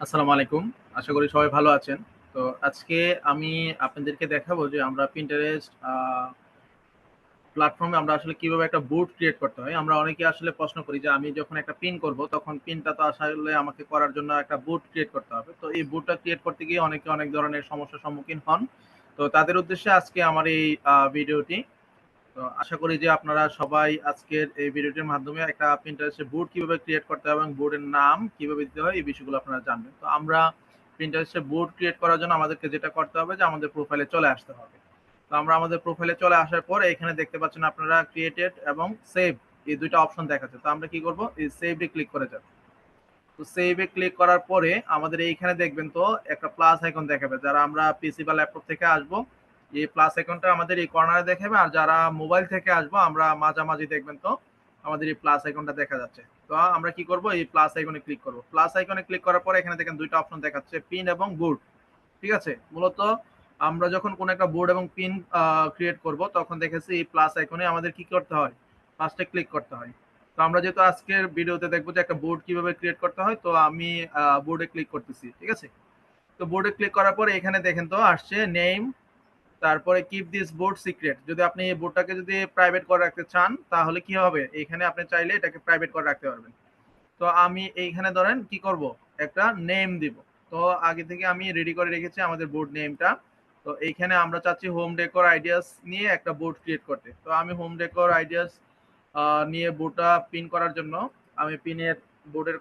আসসালামু আলাইকুম। আশা করি সবাই ভালো আছেন। তো আজকে আমি আপনাদেরকে দেখাবো যে আমরা Pinterest প্ল্যাটফর্মে আমরা আসলে কিভাবে একটা বোর্ড ক্রিয়েট করতে হয়। আমরা অনেকেই আসলে প্রশ্ন করি যে আমি যখন একটা পিন করব তখন পিনটা তো আসলে আমাকে করার জন্য একটা বোর্ড ক্রিয়েট করতে হবে। তো এই বোর্ডটা ক্রিয়েট করতে গিয়ে অনেকে অনেক ধরনের সমস্যার সম্মুখীন হন। তো তাদের উদ্দেশ্যে আজকে আমার এই ভিডিওটি। তো আশা করি যে আপনারা সবাই আজকের এই ভিডিওটির মাধ্যমে একটা Pinterest এ বোর্ড কিভাবে ক্রিয়েট করতে হয় এবং বোর্ডের নাম কিভাবে দিতে হয় এই বিষয়গুলো আপনারা জানবেন। তো আমরা Pinterest এ বোর্ড ক্রিয়েট করার জন্য আমাদেরকে যেটা করতে হবে যে আমাদের প্রোফাইলে চলে আসতে হবে। তো আমরা আমাদের প্রোফাইলে চলে আসার পর এখানে দেখতে পাচ্ছেন আপনারা ক্রিয়েটেড এবং সেভ এই ২ টা অপশন দেখাচ্ছে। তো আমরা কি করব? এই সেভ এ ক্লিক করে যাব। তো সেভ এ ক্লিক করার পরে আমাদের এইখানে দেখবেন তো একটা প্লাস আইকন দেখাবে। যারা আমরা পিসি বা ল্যাপটপ থেকে আসবো, এই প্লাস আইকনটা আমাদের এই কর্নারে দেখাবে। আর যারা মোবাইল থেকে আসবো আমরা মাঝামাঝি দেখবেন তো আমাদের এই প্লাস আইকনটা দেখা যাচ্ছে। তো আমরা কি করব? এই প্লাস আইকনে ক্লিক করব। প্লাস আইকনে ক্লিক করার পরে এখানে দেখেন ২ টা অপশন দেখাচ্ছে পিন এবং বোর্ড। ঠিক আছে? মূলত আমরা যখন কোনো একটা বোর্ড এবং পিন ক্রিয়েট করব তখন দেখেছি এই প্লাস আইকনে আমাদের কি করতে হয়? ফার্স্ট এ ক্লিক করতে হয়। তো আমরা যেহেতু আজকের ভিডিওতে দেখবো যে একটা বোর্ড কিভাবে ক্রিয়েট করতে হয়, তো আমি বোর্ডে ক্লিক করতেছি। ঠিক আছে? তো বোর্ডে ক্লিক করার পরে এখানে দেখেন তো আসছে নেম, তারপরে কিপ দিস বোর্ড সিক্রেট। যদি আপনি এই বোর্ডটাকে যদি প্রাইভেট করে রাখতে চান তাহলে কি হবে? এখানে আপনি চাইলে এটাকে প্রাইভেট করে রাখতে পারবেন। তো আমি এইখানে ধরেন কি করব? একটা নেম দিব। তো আগে থেকে আমি রেডি করে রেখেছি আমাদের বোর্ড নেমটা। তো এইখানে আমরা চাচ্ছি হোম ডেকোর আইডিয়াস নিয়ে একটা বোর্ড ক্রিয়েট করতে। তো আমি হোম ডেকোর আইডিয়াস নিয়ে বোর্ডটা পিন করার জন্য আমি পিনের বোর্ডের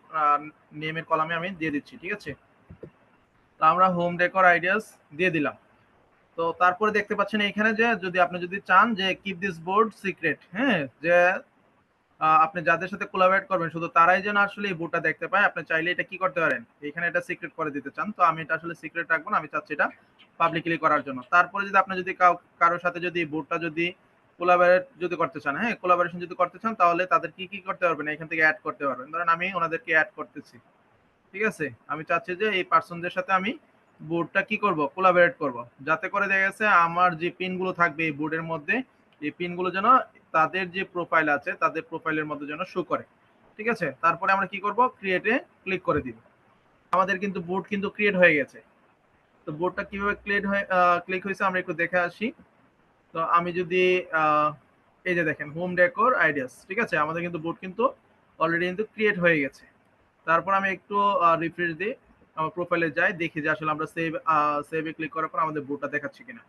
নেমের কলামে আমি দিয়ে দিচ্ছি। ঠিক আছে? তো আমরা হোম ডেকোর আইডিয়াস দিয়ে দিলাম। তো তারপরে দেখতে পাচ্ছেন এইখানে যে আপনি যদি চান যে কিপ দিস বোর্ড সিক্রেট, হ্যাঁ? যে আপনি যাদের সাথে কোলাবরেট করবেন শুধু তারাই যেন আসলে এই বোর্ডটা দেখতে পায়। আপনি চাইলে এটা কি করতে পারেন? এখানে এটা সিক্রেট করে দিতে চান। তো আমি এটা আসলে সিক্রেট রাখবো না। আমি চাচ্ছি এটা পাবলিকলি করার জন্য। তারপরে যদি আপনি যদি কারো সাথে যদি বোর্ডটা যদি কোলাবরেট যদি করতে চান, হ্যাঁ? কোলাবোরেশন যদি করতে চান তাহলে তাদের কি করতে পারবেন? এখান থেকে এড করতে পারবেন। ধরেন আমি উনাদেরকে এড করতেছি। ঠিক আছে? আমি চাচ্ছি যে এই পারসনদের সাথে আমি বোর্ডটা কি করব? কোলাবরেট করব। যাতে করে দেখা গেছে আমার যে পিন গুলো থাকবে এই বোর্ডের মধ্যে, এই পিন গুলো যেন তাদের যে প্রোফাইল আছে, তাদের প্রোফাইলের মধ্যে যেন শো করে। ঠিক আছে? তারপরে আমরা কি করব? ক্রিয়েট এ ক্লিক করে দিব। আমাদের কিন্তু বোর্ড কিন্তু ক্রিয়েট হয়ে গেছে। তো বোর্ডটা কিভাবে ক্রিয়েট হয়ে ক্লিক হইছে আমরা একটু দেখে আসি। তো আমি যদি আ এই যে দেখেন হোম ডেকোর আইডিয়াস। ঠিক আছে? আমাদের কিন্তু বোর্ড কিন্তু অলরেডি কিন্তু ক্রিয়েট হয়ে গেছে। তারপর আমি একটু রিফ্রেশ দিই। আমার প্রোফাইলে যাই। দেখি যে আসলে আমরা সেভ এ ক্লিক করার পর আমাদের বোর্ডটা দেখাচ্ছে কিনা।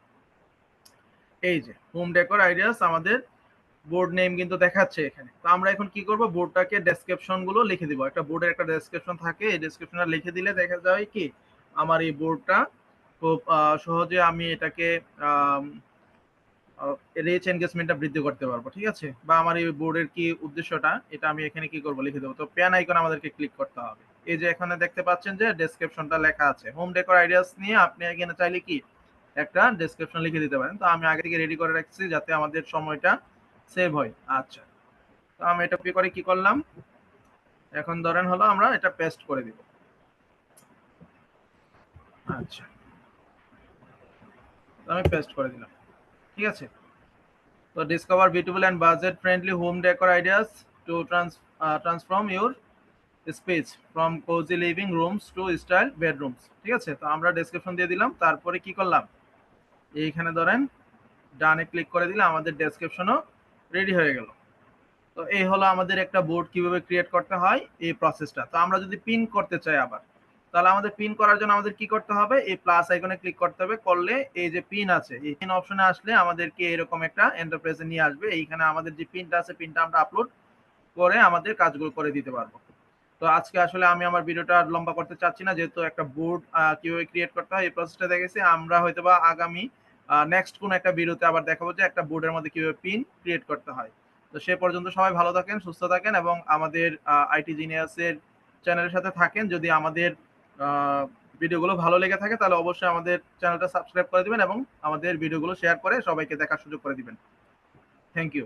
এই যে হোম ডেকোর আইডিয়াস আমাদের বোর্ড নেম কিন্তু দেখাচ্ছে এখানে। তো আমরা এখন কি করব? বোর্ডটাকে ডেসক্রিপশন গুলো লিখে দিব। একটা বোর্ডের একটা ডেসক্রিপশন থাকে। এই ডেসক্রিপশনটা লিখে দিলে দেখা যায় কি আমার এই বোর্ডটা খুব সহজে আমি এটাকে আম আ রিচ এনগেজমেন্টটা বৃদ্ধি করতে পারবো। ঠিক আছে? বা আমার এই বোর্ডের কি উদ্দেশ্যটা এটা আমি এখানে কি করব? লিখে দেব। তো প্যান আইকন আমাদেরকে ক্লিক করতে হবে। এই যে এখানে দেখতে পাচ্ছেন যে ডেসক্রিপশনটা লেখা আছে। হোম ডেকোর আইডিয়াস নিয়ে আপনি এখানে চাইলে কি একটা ডেসক্রিপশন লিখে দিতে পারেন। তো আমি আগে থেকে রেডি করে রাখছি যাতে আমাদের সময়টা সেভ হয়। আচ্ছা। তো আমি এটা কপি করে কি করলাম? এখন ধরেন হলো আমরা এটা পেস্ট করে দিব। আচ্ছা। তো আমি পেস্ট করে দিলাম। ঠিক আছে? So discover beautiful and budget-friendly home decor ideas to transform your space from cozy living rooms to style bedrooms. ঠিক আছে? তো আমরা ডেসক্রিপশন দিয়ে দিলাম। তারপরে কি করলাম? এইখানে ধরেন ডানে ক্লিক করে দিলে আমাদের ডেসক্রিপশনও রেডি হয়ে গেল। তো এই হলো আমাদের একটা বোর্ড কিভাবে ক্রিয়েট করতে হয় এই প্রসেসটা। তো আমরা যদি পিন করতে চাই আবার, তাহলে আমাদের পিন করার জন্য আমাদের কি করতে হবে? এই প্লাস আইকনে ক্লিক করতে হবে। করলে এই যে পিন আছে, এই পিন অপশনে আসলে আমাদেরকে এরকম একটা এন্টারপ্রাইজে নিয়ে আসবে। এইখানে আমাদের যে পিনটা আছে, পিনটা আমরা আপলোড করে আমাদের কাজগুলো করে দিতে পারবো। তো আজকে আসলে আমি আমার ভিডিওটা আর লম্বা করতে চাচ্ছি না। যেহেতু একটা বোর্ড কিভাবে ক্রিয়েট করতে হয় এই প্রসেসটা দেখেছি। আমরা হয়তোবা আগামী নেক্সট কোনো একটা ভিডিওতে আবার দেখাবো যে একটা বোর্ডের মধ্যে কিভাবে পিন ক্রিয়েট করতে হয়। তো সে পর্যন্ত সবাই ভালো থাকেন, সুস্থ থাকেন এবং আমাদের আইটি জিনিয়াসের চ্যানেলের সাথে থাকেন। যদি আমাদের আ ভিডিওগুলো ভালো লেগে থাকে তাহলে অবশ্যই আমাদের চ্যানেলটা সাবস্ক্রাইব করে দিবেন এবং আমাদের ভিডিওগুলো শেয়ার করে সবাইকে দেখার সুযোগ করে দিবেন। Thank you.